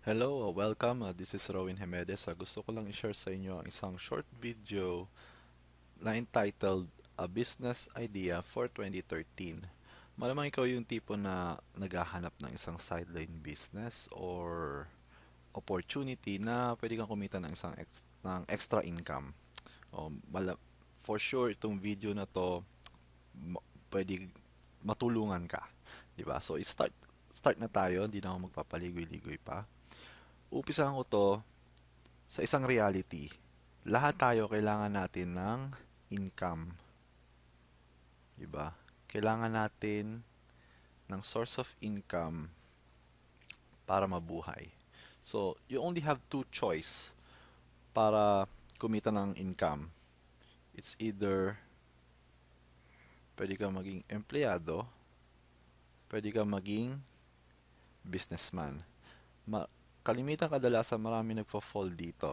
Hello, welcome. This is Rowin Hemedes. Gusto ko lang i-share sa inyo ang isang short video na entitled A Business Idea for 2013. Malamang ikaw yung tipo na naghahanap ng isang sideline business or opportunity na pwede kang kumita ng ng extra income. For sure, itong video na to pwede matulungan ka. 'Di ba? So, start na tayo. Hindi na ako magpapaligoy-ligoy pa. Umpisahan ko to sa isang reality. Lahat tayo kailangan natin ng income, 'di ba? Kailangan natin ng source of income para mabuhay. So, you only have two choice para kumita ng income. It's either pwede kang maging empleyado, pwede kang maging businessman. Ma Kalimitan kadalasan marami nagfo-fall dito.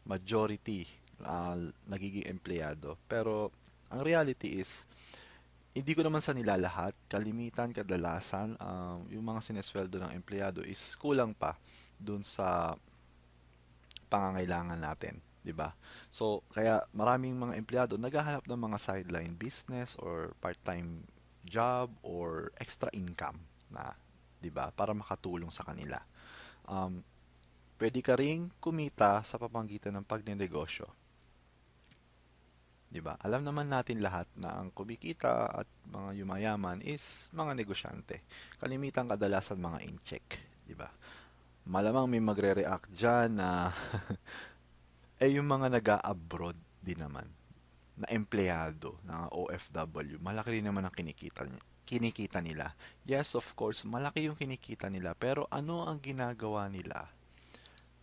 Majority nagiging empleyado. Pero ang reality is hindi ko naman sa nilalahat, kalimitan, kadalasan, yung mga sinesweldo ng empleyado is kulang pa dun sa pangangailangan natin, 'di ba? So, kaya maraming mga empleyado naghahanap ng mga sideline business or part-time job or extra income na, 'di ba? Para makatulong sa kanila. Um, Pwede ka ring kumita sa pamamagitan ng pagnenegosyo. 'Di ba? Alam naman natin lahat na ang kumikita at mga yumayaman is mga negosyante. Kalimitan kadalasan mga incheck, 'di ba? Malamang may magre-react diyan na yung mga nag-abroad din naman na empleyado, na OFW, malaki rin naman ang kinikita nila. Yes, of course, malaki yung kinikita nila, pero ano ang ginagawa nila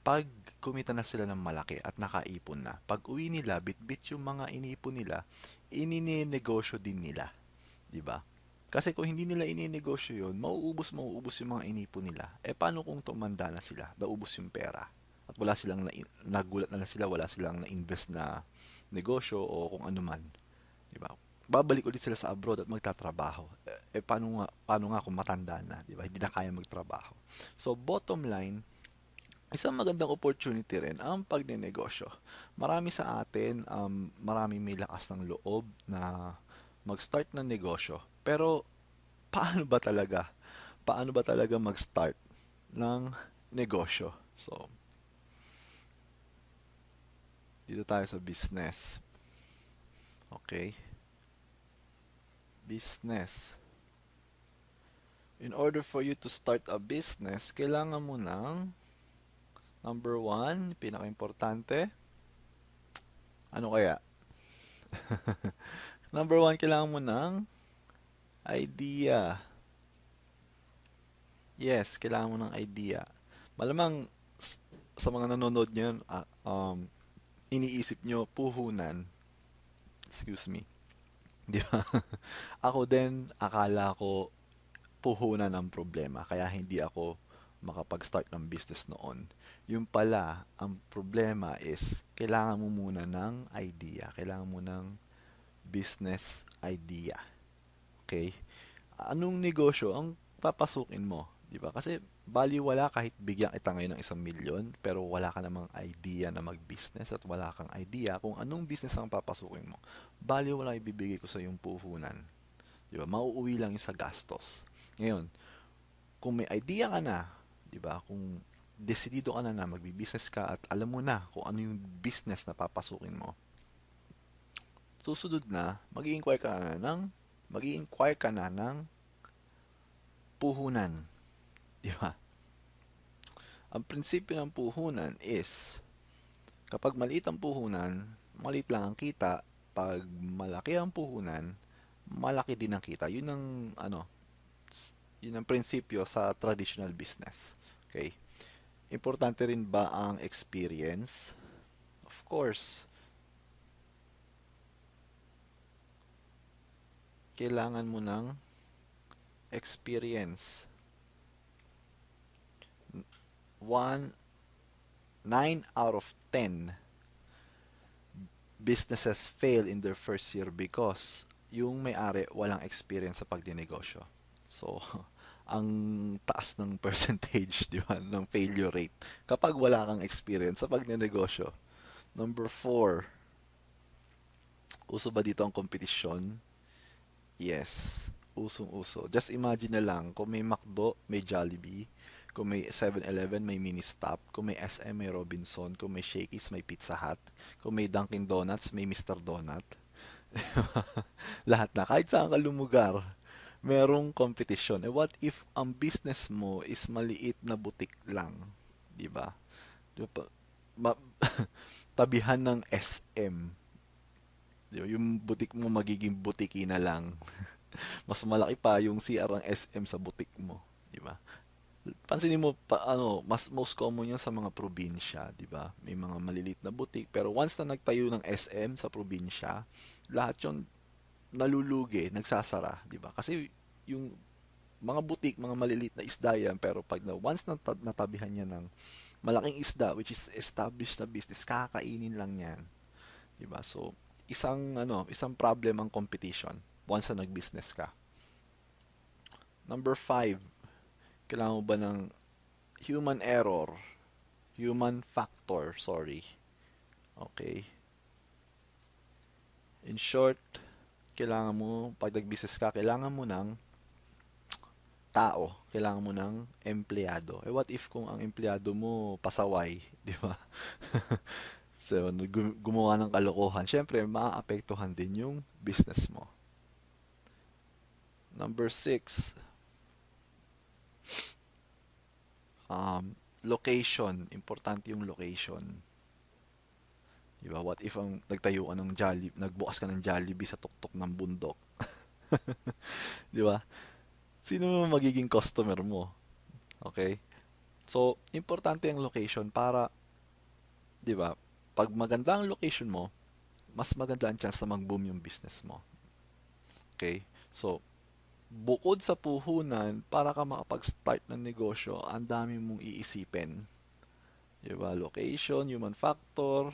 pag kumita na sila ng malaki at nakaipon na? Pag uwi nila, bit-bit yung mga iniipon nila, ininegosyo din nila. 'Di ba? Kasi kung hindi nila ininegosyo 'yon, mauubos yung mga inipon nila. Paano kung tumanda na sila, naubos yung pera? At wala silang nagulat na sila, wala silang na-invest na negosyo o kung ano man, 'di ba? Babalik ulit sila sa abroad at magtatrabaho. Paano nga kung matanda na, 'di ba? Hindi na kaya magtrabaho. So bottom line, isang magandang opportunity rin ang pagnenegosyo. Marami sa atin, marami may lakas ng loob na mag-start ng negosyo. Pero paano ba talaga? Paano ba talaga mag-start ng negosyo? So, dito tayo sa business. Okay? Business. In order for you to start a business, kailangan mo ng number one, pinaka-importante, ano kaya? Number one, kailangan mo ng idea. Yes, kailangan mo ng idea. Malamang sa mga nanonood niyan, iniisip nyo puhunan. Excuse me. Di ba? Ako din, akala ko puhunan ang problema, kaya hindi ako makapag-start ng business noon. Yung pala, ang problema is, kailangan mo muna ng idea. Kailangan mo ng business idea. Okay? Anong negosyo ang papasukin mo? Di ba? Kasi baliwala kahit bigyan kita ngayon ng 1 milyon, pero wala ka namang idea na mag-business at wala kang idea kung anong business ang papasukin mo. Baliwala ibibigay ko sa yung puhunan. Di ba? Mauuwi lang yung sa gastos. Ngayon, kung may idea ka na, di ba? Kung desidido ka na magbi-business ka at alam mo na kung ano yung business na papasukin mo, susunod na, mag-i-inquire ka na ng puhunan. Di ba? Ang prinsipyo ng puhunan is, kapag maliit ang puhunan, maliit lang ang kita. Pag malaki ang puhunan, malaki din ang kita. Yun ang prinsipyo sa traditional business. Okay? Importante rin ba ang experience? Of course, kailangan mo ng experience. One, 9 out of 10 businesses fail in their first year because yung may-ari walang experience sa pagdinegosyo. So, ang taas ng percentage, di ba, ng failure rate kapag wala kang experience sa pagnenegosyo. Number 4, uso ba dito ang kompetisyon? Yes, usong-uso. Just imagine na lang, kung may McDo, may Jollibee, kung may 7-Eleven, may Ministop, kung may SM, may Robinson, kung may Shakey's, may Pizza Hut, kung may Dunkin' Donuts, may Mr. Donut. Lahat na, kahit saan ka lumugar, merong competition. Eh what if ang business mo is maliit na butik lang, 'di ba? 'Di ba? Ma- tabihan ng SM, 'di ba? Yung butik mo magiging butiki na lang. Mas malaki pa yung CR ng SM sa butik mo, 'di ba? Pansinin mo pa ano, mas most common 'yan sa mga probinsya, 'di ba? May mga maliliit na butik pero once na nagtayo ng SM sa probinsya, lahat 'yon nalulugi, nagsasara, 'di ba? Kasi yung mga butik, mga maliliit na isda yan, pero pag once natabihan niya ng malaking isda, which is established na business, kakainin lang yan. Diba? So, isang problem ang competition once na nag-business ka. Number 5, kailangan mo ba ng human error, human factor, sorry. Okay. In short, kailangan mo, pag nag-business ka, kailangan mo ng tao, kailangan mo ng empleyado. Eh what if kung ang empleyado mo pasaway, di ba? So, gumawa ng kalokohan, syempre maaapektuhan din yung business mo. Number 6, location. Importante yung location. Di ba? What if ang nagtayo ka ng Jollibee, nagbukas ka ng Jollibee sa tuktok ng bundok? Di ba? Sino magiging customer mo? Okay? So, importante ang location para, di ba, pag maganda ang location mo, mas maganda ang chance na mag-boom yung business mo. Okay? So, bukod sa puhunan, para ka makapag-start ng negosyo, ang dami mong iisipin. Diba? Location, human factor,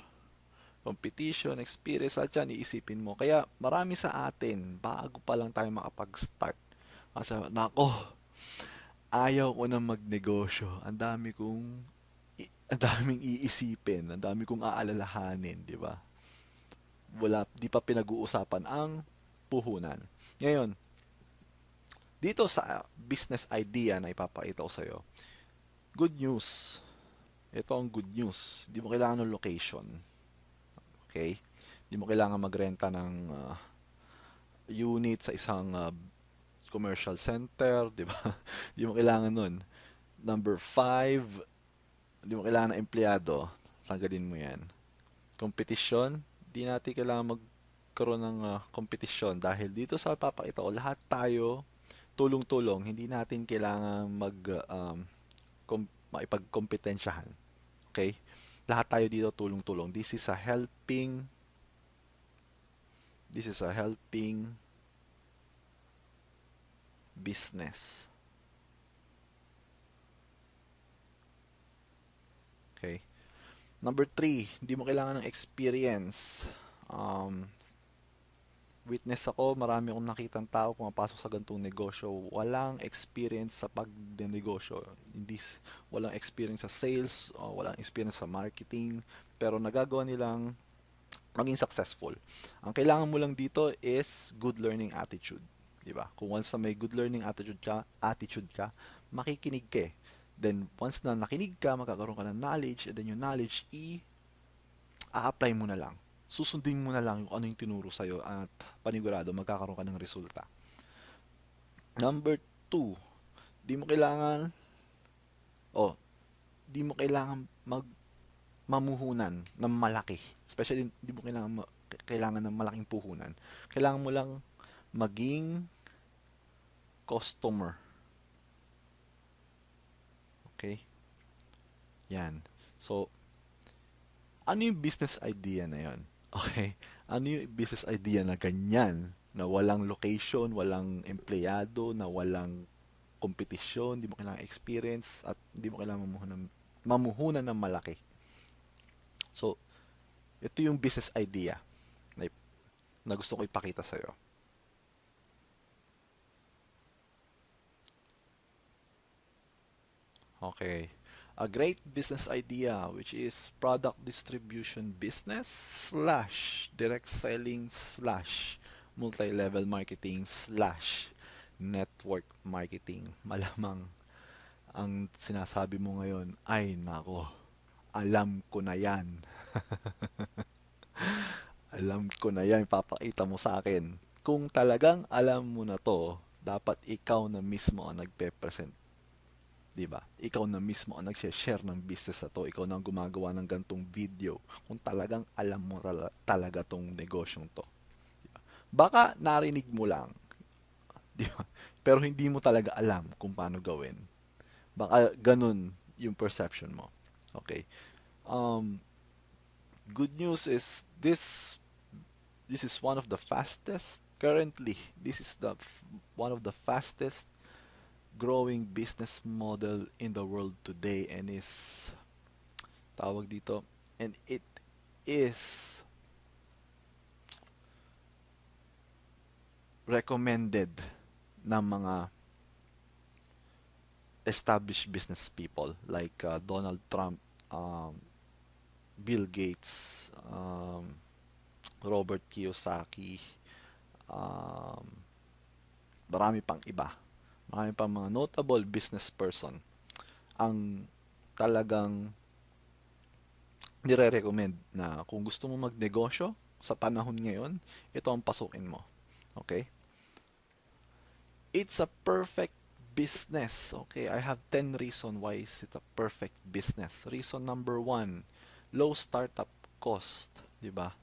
competition, experience, at yan, iisipin mo. Kaya marami sa atin, bago pa lang tayo makapag-start. Kasi, nako, ayaw ko na magnegosyo. Ang daming iisipin, ang dami kong aalalahanin, di ba? Di pa pinag-uusapan ang puhunan. Ngayon, dito sa business idea na ipapakita ko sa'yo, good news. Ito ang good news. Di mo kailangan ng location. Okay? Di mo kailangan magrenta ng unit sa isang commercial center, di ba? Di mo kailangan nun. Number 5, di mo kailangan ng empleyado. Tanggalin mo yan. Competition, di natin kailangan magkaroon ng competition dahil dito sa papakita ko, lahat tayo tulong-tulong. Hindi natin kailangan maipagkompetensyahan. Okay? Lahat tayo dito tulong-tulong. This is a helping business. Okay? Number 3, hindi mo kailangan ng experience. Witness ako, marami akong nakitang tao pumapasok sa gantong negosyo. Walang experience sa pagnenegosyo. Walang experience sa sales, walang experience sa marketing, pero nagagawa nilang maging successful. Ang kailangan mo lang dito is good learning attitude. Diba? Kung once na may good learning attitude ka, makikinig ka eh. Then, once na nakinig ka, magkakaroon ka ng knowledge, and then yung knowledge, a-apply mo na lang. Susundin mo na lang yung ano yung tinuro sa'yo at panigurado magkakaroon ka ng resulta. Number 2, di mo kailangan di mo kailangan mamuhunan ng malaki. Especially, di mo kailangan ng malaking puhunan. Kailangan mo lang maging customer. Okay? Yan. So, ano yung business idea na yon? Okay? Ano yung business idea na ganyan? Na walang location, walang empleyado, na walang kompetisyon, di mo kailangan experience, at di mo kailangan mamuhunan ng malaki. So, ito yung business idea na gusto ko ipakita sa'yo. Okay. A great business idea, which is product distribution business slash direct selling slash multi-level marketing slash network marketing. Malamang ang sinasabi mo ngayon, ay nako, alam ko na yan. Alam ko na yan, papakita mo sa akin. Kung talagang alam mo na to, dapat ikaw na mismo ang nagpe-present. 'Di ba? Ikaw na mismo ang nagse-share ng business na to, ikaw na ang gumagawa ng gantong video kung talagang alam mo talaga tong negosyong to. Baka narinig mo lang, 'di ba? Pero hindi mo talaga alam kung paano gawin. Baka ganun yung perception mo. Okay. Um, Good news is this is one of the fastest currently. This is one of the fastest growing business model in the world today, and is tawag dito, and it is recommended ng mga established business people like Donald Trump, um, Bill Gates, Robert Kiyosaki, um, marami pang iba. Marami pang mga notable business person ang talagang nire-recommend na kung gusto mo magnegosyo sa panahon ngayon, ito ang pasukin mo. Okay? It's a perfect business. Okay, I have 10 reasons why is it a perfect business. Reason number 1, low startup cost, 'di ba?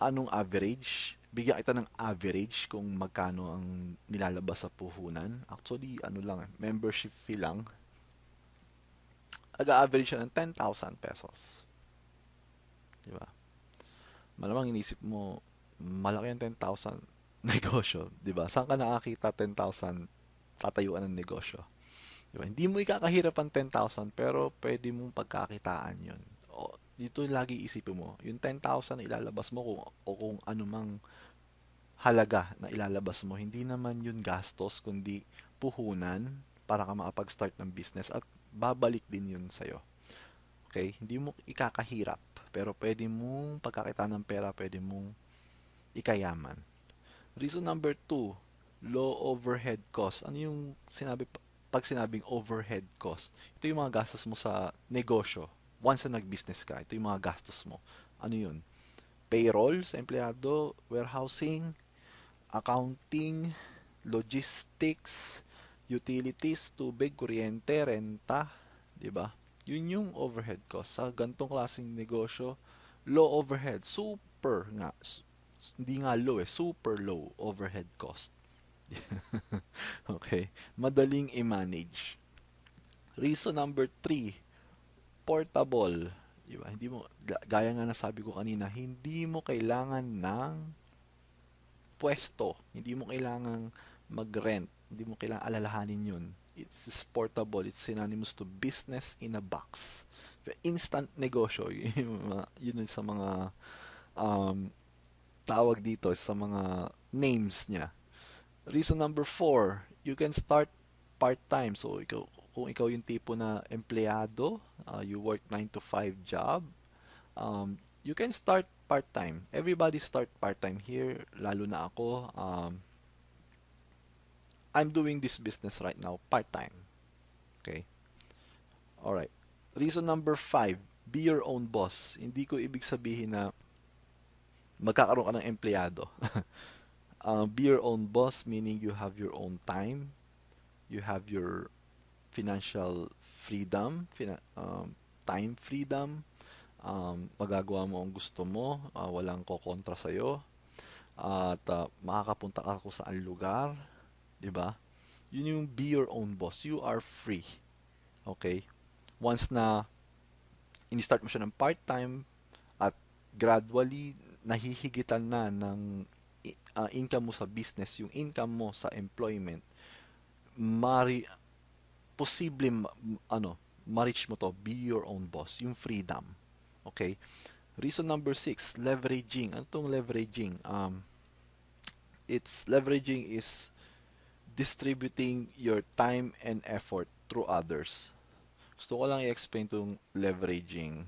Anong average? Bigyan kita ng average kung magkano ang nilalabas sa puhunan. Actually, ano lang, membership fee lang. Aga-average siya ng 10,000 pesos. 'Di ba? Malamang inisip mo, malaki ang 10,000 negosyo, 'di ba? Saan ka nakakita 10,000 tatayuan ng negosyo? 'Di ba? Hindi mo ikakahirap ang 10,000 pero pwede mong pagkakitaan 'yon. O, dito lagi isipin mo, yung 10,000 na ilalabas mo kung ano mang halaga na ilalabas mo, hindi naman yun gastos kundi puhunan para ka makapag-start ng business at babalik din yun sa'yo. Okay? Hindi mo ikakahirap pero pwede mong pagkakitaan ng pera, pwede mong ikayaman. Reason number 2, low overhead cost. Ano yung pag sinabing overhead cost? Ito yung mga gastos mo sa negosyo. Once na nag-business ka, ito yung mga gastos mo. Ano yun? Payroll sa empleyado, warehousing, accounting, logistics, utilities, tubig, kuryente, renta, 'di ba? Yun yung overhead cost sa gantong klaseng negosyo. Low overhead, super nga. Hindi nga low super low overhead cost. Okay, madaling i-manage. Reason number 3, portable. Diba? Hindi mo, gaya nga nasabi ko kanina, hindi mo kailangan ng pwesto. Hindi mo kailangang mag-rent. Hindi mo kailangan alalahanin yun. It's portable. It's synonymous to business in a box. Instant negosyo. Yun sa mga um, tawag dito, sa mga names niya. Reason number 4, you can start part-time. So, kung ikaw yung tipo na empleyado, you work 9 to 5 job, you can start part-time. Everybody start part-time here, lalo na ako. I'm doing this business right now part-time. Okay? Alright. Reason number 5, be your own boss. Hindi ko ibig sabihin na magkakaroon ka ng empleyado. Be your own boss, meaning you have your own time, you have your financial freedom, time freedom, magagawa mo ang gusto mo, walang kokontra sa'yo, at makakapunta ka kung saan lugar, 'di ba? Yun yung be your own boss. You are free. Okay? Once na ini-start mo siya ng part-time at gradually nahihigitan na ng income mo sa business, yung income mo sa employment, mari posible ma-reach mo to, be your own boss, yung freedom. Okay? Reason number 6, leveraging. Ano tong leveraging? It's leveraging is distributing your time and effort through others. Gusto ko lang i-explain tong leveraging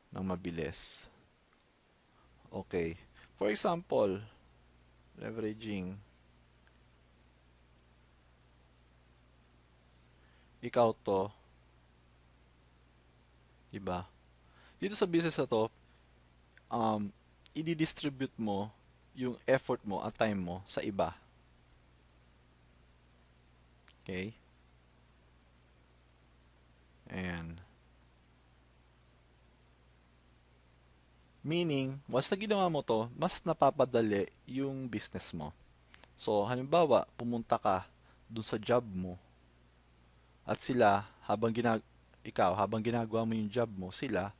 ng mabilis. Okay. For example, leveraging. Ikaw to, di ba? Dito sa business na to, um, i-distribute mo yung effort mo at time mo sa iba. Okay? Ayan. Meaning, once na ginawa mo to, mas napapadali yung business mo. So, halimbawa, pumunta ka dun sa job mo at sila, habang ginagawa mo yung job mo, sila,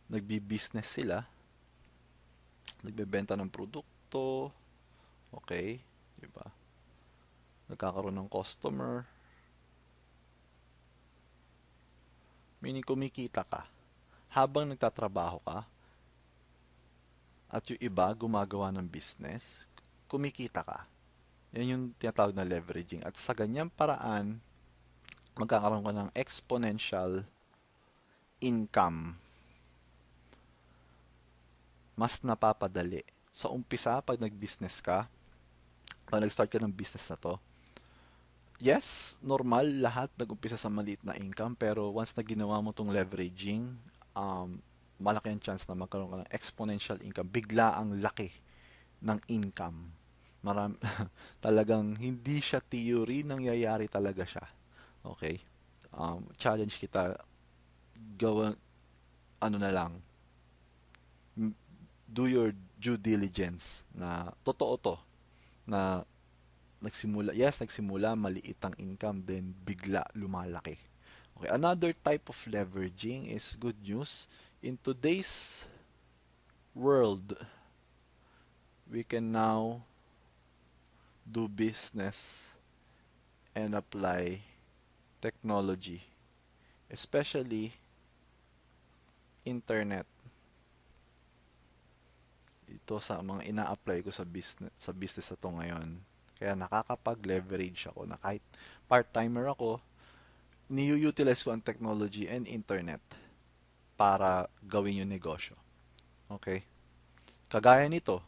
nagbi-business sila, nagbebenta ng produkto, okay, di ba? Nagkakaroon ng customer, meaning kumikita ka. Habang nagtatrabaho ka, at yung iba gumagawa ng business, kumikita ka. Yan yung tinatawag na leveraging. At sa ganyang paraan, magkakaroon ka ng exponential income. Mas napapadali. Sa umpisa, pag nag-business ka, pag nag-start ka ng business na to, yes, normal lahat nag-umpisa sa maliit na income, pero once na ginawa mo tong leveraging, malaki ang chance na magkaroon ka ng exponential income. Bigla ang laki ng income. Maram talagang hindi siya theory, nangyayari talaga siya. Okay? Challenge kita, gawa, ano na lang, do your due diligence na totoo to, na nagsimula maliit ang income, then bigla lumalaki. Okay, another type of leveraging is good news. In today's world, we can now do business and apply technology, especially internet. Ito sa mga ina-apply ko sa business na to ngayon. Kaya nakakapag-leverage ako na kahit part-timer ako, ni-utilize ko ang technology and internet para gawin yung negosyo. Okay? Kagaya nito,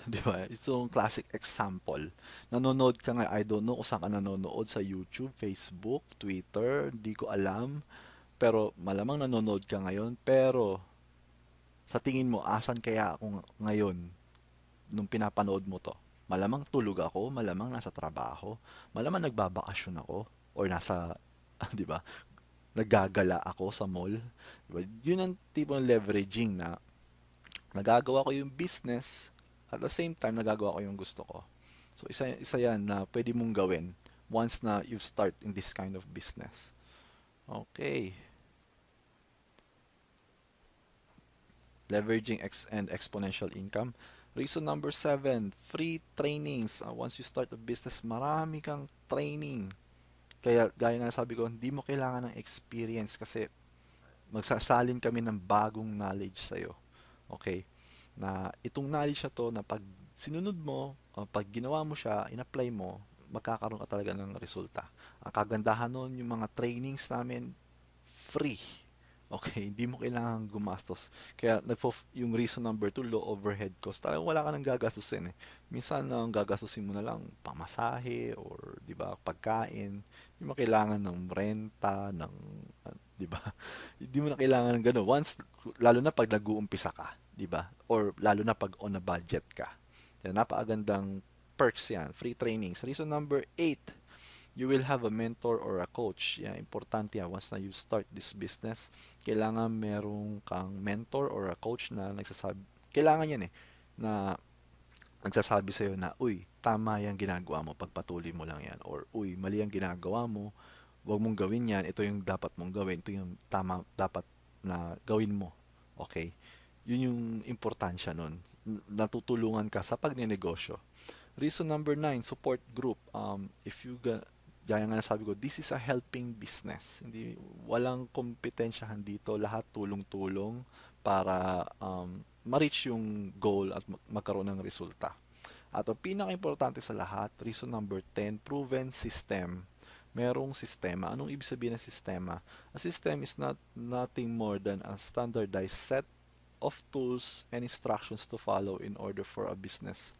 di ba? Ito yung classic example. Nanonood ka nga, I don't know kung saan ka nanonood, sa YouTube, Facebook, Twitter, hindi ko alam. Pero malamang nanonood ka ngayon, pero sa tingin mo, asan kaya ako ngayon nung pinapanood mo to? Malamang tulog ako, malamang nasa trabaho, malamang nagbabakasyon ako, or nasa, di ba, naggagala ako sa mall. Diba? Yun ang tipo ng leveraging na nagagawa ko yung business, at the same time, nagagawa ko yung gusto ko. So, isa yan na pwede mong gawin once na you start in this kind of business. Okay. Leveraging and exponential income. Reason number 7, free trainings. Once you start a business, marami kang training. Kaya, gaya na sabi ko, hindi mo kailangan ng experience kasi magsasalin kami ng bagong knowledge sa'yo. Okay? Na itong knowledge na to, na pag sinunod mo, pag ginawa mo siya, in-apply mo, magkakaroon ka talaga ng resulta. Ang kagandahan nun, yung mga trainings namin, free. Okay, hindi mo kailangan gumastos. Kaya yung reason number 2, low overhead cost. Talagang wala ka nang gagastusin eh. Minsan ang gagastusin mo na lang pamasahe or 'di ba, pagkain. Hindi mo kailangan ng renta, ng 'di ba? Hindi mo na kailangan ng gano'n. Once lalo na pag nag-uumpisa ka, 'di ba? Or lalo na pag on a budget ka. Kaya napakagandang perks 'yan, free trainings. Reason number 8, you will have a mentor or a coach. Yeah, importante yan. Once na you start this business, kailangan merong kang mentor or a coach na nagsasabi, kailangan yan eh, na nagsasabi sa'yo na, uy, tama yung ginagawa mo, pagpatuloy mo lang yan. Or, uy, mali ang ginagawa mo, huwag mong gawin yan, ito yung dapat mong gawin, ito yung tama dapat na gawin mo. Okay? Yun yung importansya nun. Natutulungan ka sa pagnenegosyo. Reason number 9, support group. If you gaya nga sabi ko, this is a helping business. Hindi, walang kompetensyahan dito. Lahat tulong-tulong para ma-reach yung goal at magkaroon ng resulta. At ang pinaka-importante sa lahat, reason number 10, proven system. merong sistema. Anong ibig sabihin ng sistema? A system is nothing more than a standardized set of tools and instructions to follow in order for a business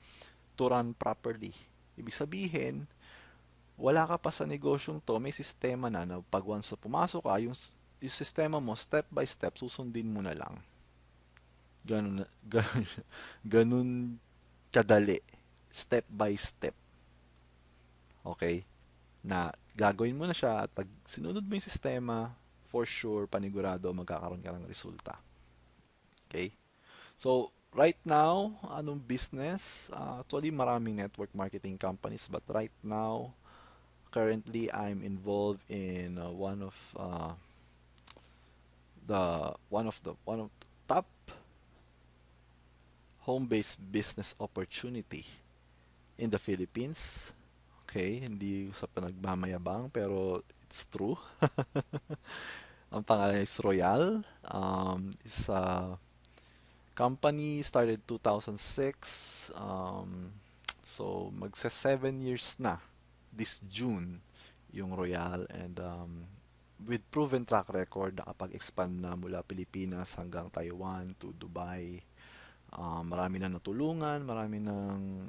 to run properly. Ibig sabihin, wala ka pa sa negosyong to, may sistema na pag once na pumasok ka, yung sistema mo, step by step, susundin mo na lang. Ganun, ganun, ganun kadali. Step by step. Okay? Na gagawin mo na siya at pag sinunod mo yung sistema, for sure, panigurado, magkakaroon ka ng resulta. Okay? So, right now, anong business? Actually, maraming network marketing companies, but right now, currently, I'm involved in one of the top home-based business opportunity in the Philippines. Okay, hindi sa panagmamayabang pero it's true. Ang pangalan is Royal. It's a company started 2006. So magsa 7 years na this June yung Royal, and with proven track record, nakapag-expand na mula Pilipinas hanggang Taiwan to Dubai. Marami na natulungan, marami nang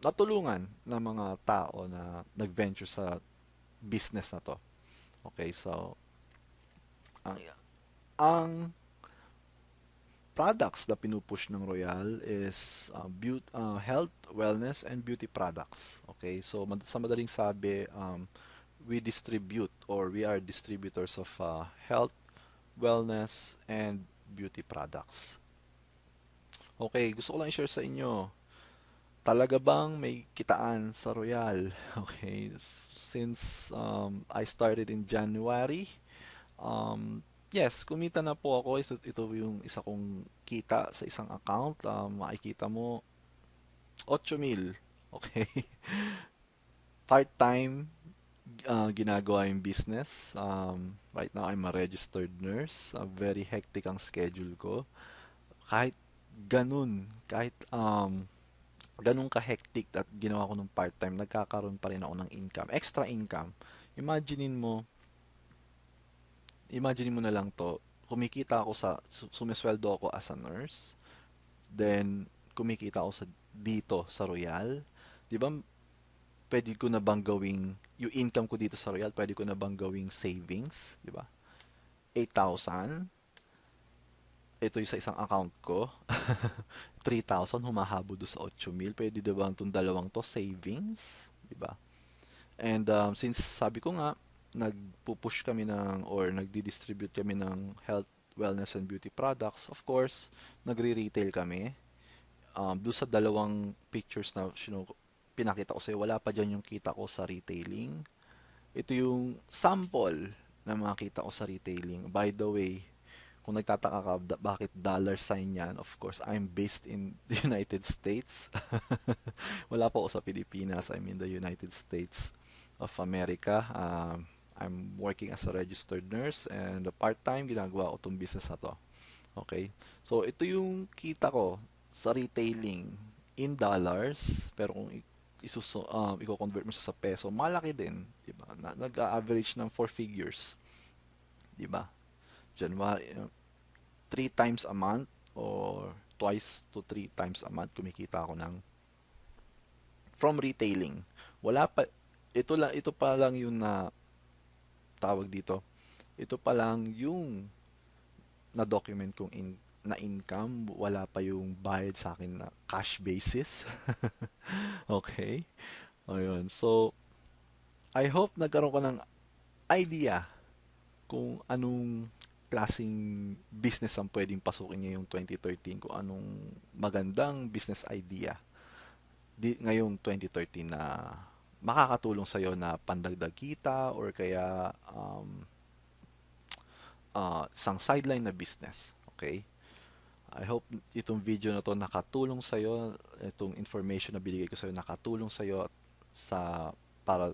natulungan ng mga tao na nag-venture sa business na to. Okay, so ang products na pinupush ng Royal is health, wellness, and beauty products. Okay, so sa madaling sabi, we distribute or we are distributors of health, wellness, and beauty products. Okay, gusto ko lang i-share sa inyo. Talaga bang may kitaan sa Royal? Okay, since I started in January, yes, kumita na po ako. Ito yung isa kong kita sa isang account. Makikita mo, 8,000. Okay, part-time ginagawa yung business. Right now, I'm a registered nurse. Very hectic ang schedule ko. Kahit kahit ganun ka-hectic at ginawa ko ng part-time, nagkakaroon pa rin ako ng income, extra income. Imaginein mo, imagine mo na lang to, kumikita ako sumisweldo ako as a nurse, then kumikita ako dito sa Royal. Di ba, pwede ko na bang gawing, yung income ko dito sa Royal, pwede ko na bang gawing savings? Di ba? 8,000. Ito yung sa isang account ko. 3,000 humahabo do sa 8,000. Pwede diba itong dalawang to savings? Diba? And since sabi ko nga, nagpupush kami or nagdi-distribute kami ng health, wellness, and beauty products, of course, nagre-retail kami. Doon sa dalawang pictures na pinakita ko sa'yo, wala pa dyan yung kita ko sa retailing. Ito yung sample na makita ko sa retailing. By the way, kung nagtataka ka bakit dollar sign yan, of course, I'm based in the United States. Wala po ako sa Pilipinas. I'm in the United States of America. I'm working as a registered nurse, and part-time ginagawa ko itong business na to. Okay? So, ito yung kita ko sa retailing in dollars, pero kung i-convert mo siya sa peso, malaki din. Diba? Nag-average ng 4 figures. Diba? January, 3 times a month or twice to 3 times a month kumikita ako from retailing. Wala pa ito pa lang yung tawag dito. Ito pa lang yung na document kong na income, wala pa yung bayad sa akin na cash basis. Okay? Ayun. So, I hope nagkaroon ka ng idea kung anong klaseng business ang pwedeng pasukin ngayong 2013, kung anong magandang business idea ngayong 2013 na makakatulong sa'yo na pandagdag kita or kaya isang sideline na business. Okay? I hope itong video na to nakatulong sa'yo, itong information na binigay ko sa'yo nakatulong sa'yo para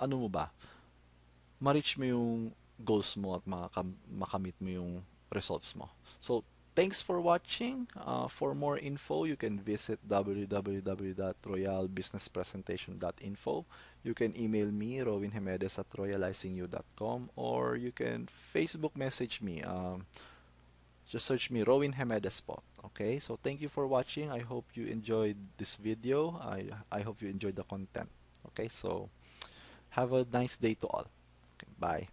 ano mo ba, ma-reach mo yung goals mo at makamit mo yung results mo. So, Thanks for watching. For more info, you can visit www.royalbusinesspresentation.info. You can email me, Rowin Hemedes at royalizingyou.com, or you can Facebook message me. Just search me, Rowin Hemedes po. Okay, so thank you for watching. I hope you enjoyed this video. I hope you enjoyed the content. Okay, so have a nice day to all. Okay, bye.